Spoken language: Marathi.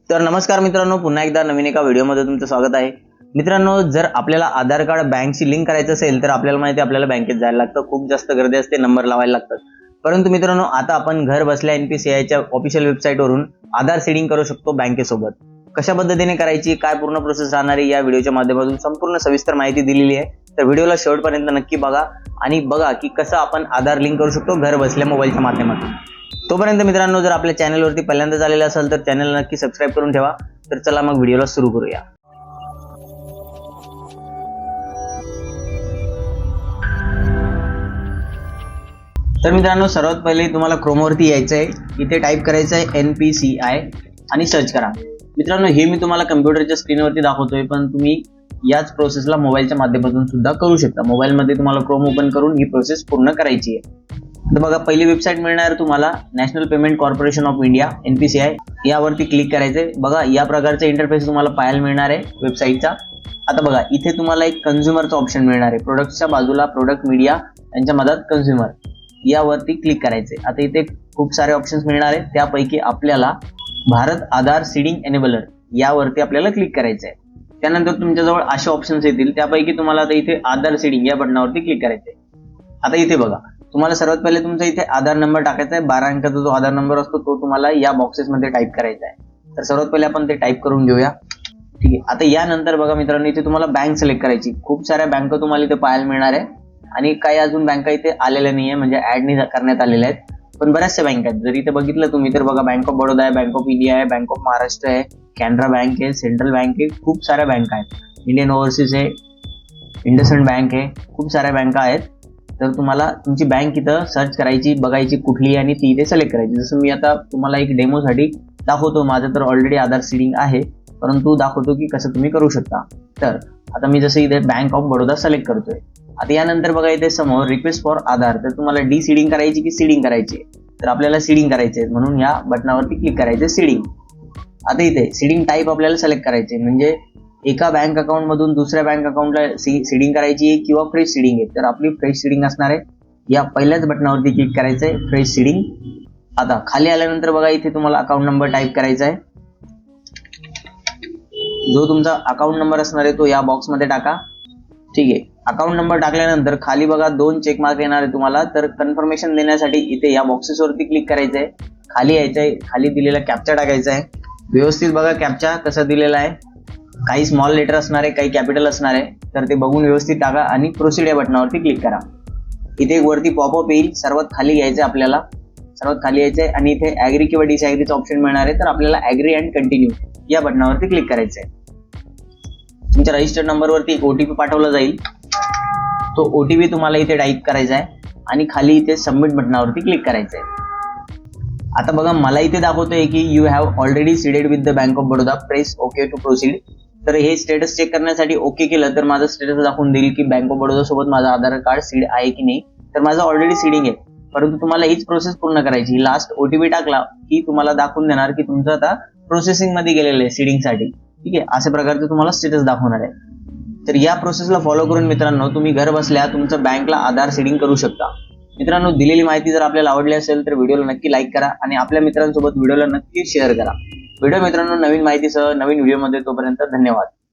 तर नमस्कार मित्रांनो, पुन्हा एकदा नवीन एका व्हिडिओमध्ये तुमचं स्वागत आहे. मित्रांनो, जर आपल्याला आधार कार्ड बँकशी लिंक करायचं असेल तर आपल्याला माहिती आहे आपल्याला बँकेत जायला लागतं, खूप जास्त गर्दी असते, नंबर लावायला लागतात. परंतु मित्रांनो, आता आपण घर बसल्या NPCIच्या ऑफिशियल वेबसाईटवरून आधार सीडिंग करू शकतो बँकेसोबत. कशा पद्धतीने करायची, काय पूर्ण प्रोसेस राहणार आहे, या व्हिडिओच्या माध्यमातून संपूर्ण सविस्तर माहिती दिलेली आहे. तर व्हिडिओला शेवटपर्यंत नक्की बघा आणि बघा की कसं आपण आधार लिंक करू शकतो घर बसल्या मोबाईलच्या माध्यमातून. तोपर्यंत मित्रांनो, जर आपल्या चॅनलवरती पहिल्यांदा आलेला असेल तर चॅनलला नक्की सबस्क्राईब करून ठेवा. तर चला मग व्हिडिओला सुरू करूया. तर मित्रांनो, सर्वात पहिले तुम्हाला क्रोमवरती यायचं आहे. इथे टाईप करायचं आहे NPCI आणि सर्च करा. मित्रांनो, हे मी तुम्हाला कम्प्युटरच्या स्क्रीनवरती दाखवतोय, पण तुम्ही याच प्रोसेसला मोबाईलच्या माध्यमातून सुद्धा करू शकता. मोबाईलमध्ये तुम्हाला क्रोम ओपन करून ही प्रोसेस पूर्ण करायची आहे. तर बघा, पहिली वेबसाईट मिळणार तुम्हाला national payment corporation of India NPCI. यावरती क्लिक करायचंय. बघा, या प्रकारचा इंटरफेस तुम्हाला पाहायला मिळणार आहे वेबसाईटचा. आता बघा, इथे तुम्हाला एक कन्झ्युमरचा ऑप्शन मिळणार आहे. प्रोडक्टच्या बाजूला प्रोडक्ट मीडिया यांच्या मधात कन्झ्युमर यावरती क्लिक करायचे. आता इथे खूप सारे ऑप्शन्स मिळणार आहेत, त्यापैकी आपल्याला भारत आधार सीडिंग एनेबलर यावरती आपल्याला क्लिक करायचं आहे. त्यानंतर तुमच्याजवळ असे ऑप्शन्स येतील, त्यापैकी तुम्हाला आता इथे आधार सीडिंग या बटनावरती क्लिक करायचे. आता इथे बघा, तुम्हाला सर्वात पहिले तुमचा इथे आधार नंबर टाकायचा आहे. 12 अंकाचा जो आधार नंबर असतो तो तुम्हाला या बॉक्सेसमध्ये टाईप करायचा आहे. तर सर्वात पहिले आपण ते टाईप करून घेऊया. ठीक आहे. आता यानंतर बघा मित्रांनो, इथे तुम्हाला बँक सिलेक्ट करायची. खूप साऱ्या बँका तुम्हाला इथे पाहायला मिळणार आहे आणि काही अजून बँका इथे आलेल्या नाहीये, म्हणजे ऍड नाही करण्यात आलेल्या आहेत, पण बऱ्याचशा बँका आहेत. जर इथे बघितलं तुम्ही तर बघा, बँक ऑफ बडोदा आहे, बँक ऑफ इंडिया आहे, बँक ऑफ महाराष्ट्र आहे, कॅनरा बँक आहे, सेंट्रल बँक आहे, खूप साऱ्या बँका आहेत. इंडियन ओव्हरसीज आहे, इंडसइंड बँक आहे, खूप साऱ्या बँका आहेत. तर तुम्हाला तुमची बँक इथं सर्च करायची, बघायची कुठली आणि ती इथे सिलेक्ट करायची. जसं मी आता तुम्हाला एक डेमोसाठी दाखवतो. माझं तर ऑलरेडी आधार सीडिंग आहे, परंतु दाखवतो की कसं तुम्ही करू शकता. तर आता मी जसं इथे बँक ऑफ बडोदा सिलेक्ट करतोय. आता यानंतर बघा, इथे समोर रिक्वेस्ट फॉर आधार. तर तुम्हाला डी सीडिंग करायची की सीडिंग करायची? तर आपल्याला सीडिंग करायचे, म्हणून या बटनावरती क्लिक करायचे, सीडिंग. आता इथे सीडिंग टाईप आपल्याला सिलेक्ट करायचे, म्हणजे एका बँक अकाउंट मधून दुसऱ्या बँक अकाउंटला सीडिंग करायची आहे किंवा फ्रेश सीडिंग आहे. तर आपली फ्रेश सीडिंग असणार आहे. या पहिल्याच बटनावरती क्लिक करायचं आहे, फ्रेश सीडिंग. आता खाली आल्यानंतर बघा, इथे तुम्हाला अकाउंट नंबर टाईप करायचा आहे. जो तुमचा अकाउंट नंबर असणार आहे तो या बॉक्समध्ये टाका. ठीक आहे. अकाउंट नंबर टाकल्यानंतर खाली बघा 2 चेक मार्क येणार आहे तुम्हाला. तर कन्फर्मेशन देण्यासाठी इथे या बॉक्सेसवरती क्लिक करायचं आहे. खाली यायचं आहे, खाली दिलेला कॅप्चा टाकायचा आहे. व्यवस्थित बघा कॅप्चा कसा दिलेला आहे. काही स्मॉल लेटर असणार आहे, काही कॅपिटल असणार आहे. तर ते बघून व्यवस्थित टाका आणि प्रोसीड या बटनावरती क्लिक करा. इथे एक वरती पॉपअप येईल, सर्वात खाली यायचं आपल्याला. सर्वात खाली यायचं आहे आणि इथे ऍग्री किंवा डिसऍग्रीचं ऑप्शन मिळणार आहे. तर आपल्याला ऍग्री अँड कंटिन्यू या बटनावरती क्लिक करायचं आहे. तुमच्या रजिस्टर्ड नंबरवरती एक OTP पाठवला जाईल. तो OTP तुम्हाला इथे टाईप करायचा आहे आणि खाली इथे सबमिट बटनावरती क्लिक करायचं आहे. आता बघा, मला इथे दाखवतोय की you have already seeded with the Bank of Baroda, press okay to proceed. तर हे स्टेटस चेक करण्यासाठी ओके केलं तर माझं स्टेटस दाखवून देईल की बँक ऑफ बडोदा सोबत माझं आधार कार्ड सीड आहे की नाही. तर माझं ऑलरेडी सीडिंग आहे, परंतु तुम्हाला हीच प्रोसेस पूर्ण करायची. लास्ट OTP टाकला की तुम्हाला दाखवून देणार की तुमचं आता प्रोसेसिंग मध्ये गेलेलं आहे सीडिंगसाठी. ठीक आहे, अशा प्रकारचं तुम्हाला स्टेटस दाखवणार आहे. तर या प्रोसेसला फॉलो करून मित्रांनो, तुम्ही घर बसल्या तुमचं बँकला आधार सीडिंग करू शकता. मित्रांनो, दिलेली माहिती जर आपल्याला आवडली असेल तर व्हिडिओला नक्की लाईक करा आणि आपल्या मित्रांसोबत व्हिडिओला नक्की शेअर करा. व्हिडिओ मित्रांनो नवीन माहितीसह नवीन व्हिडिओमध्ये, तोपर्यंत धन्यवाद.